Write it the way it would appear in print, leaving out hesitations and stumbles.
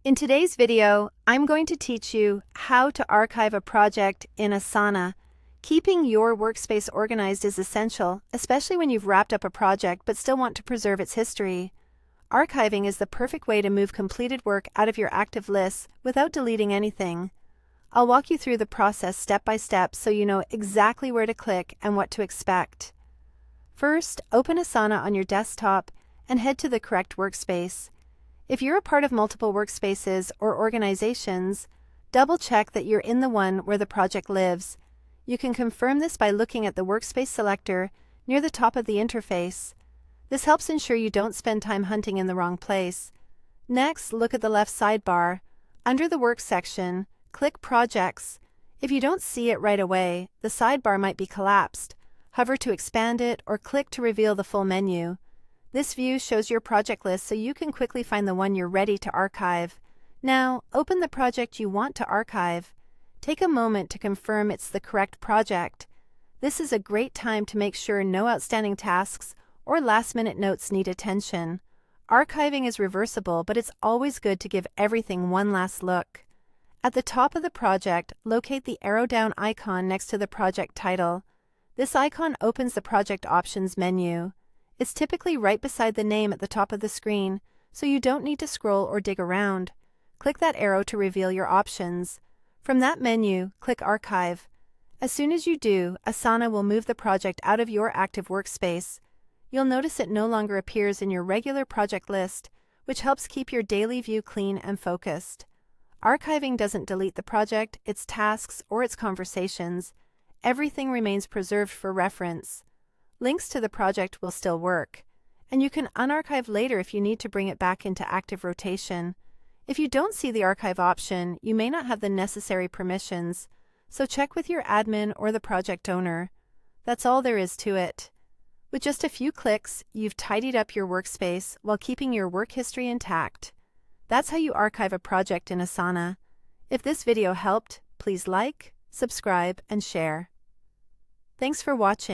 In today's video, I'm going to teach you how to archive a project in Asana. Keeping your workspace organized is essential, especially when you've wrapped up a project but still want to preserve its history. Archiving is the perfect way to move completed work out of your active lists without deleting anything. I'll walk you through the process step by step so you know exactly where to click and what to expect. First, open Asana on your desktop and head to the correct workspace. If you're a part of multiple workspaces or organizations, double-check that you're in the one where the project lives. You can confirm this by looking at the workspace selector near the top of the interface. This helps ensure you don't spend time hunting in the wrong place. Next, look at the left sidebar. Under the Work section, click Projects. If you don't see it right away, the sidebar might be collapsed. Hover to expand it or click to reveal the full menu. This view shows your project list so you can quickly find the one you're ready to archive. Now, open the project you want to archive. Take a moment to confirm it's the correct project. This is a great time to make sure no outstanding tasks or last-minute notes need attention. Archiving is reversible, but it's always good to give everything one last look. At the top of the project, locate the arrow down icon next to the project title. This icon opens the Project Options menu. It's typically right beside the name at the top of the screen, so you don't need to scroll or dig around. Click that arrow to reveal your options. From that menu, click Archive. As soon as you do, Asana will move the project out of your active workspace. You'll notice it no longer appears in your regular project list, which helps keep your daily view clean and focused. Archiving doesn't delete the project, its tasks, or its conversations. Everything remains preserved for reference. Links to the project will still work, and you can unarchive later if you need to bring it back into active rotation. If you don't see the archive option, you may not have the necessary permissions, so check with your admin or the project owner. That's all there is to it. With just a few clicks, you've tidied up your workspace while keeping your work history intact. That's how you archive a project in Asana. If this video helped, please like, subscribe, and share. Thanks for watching.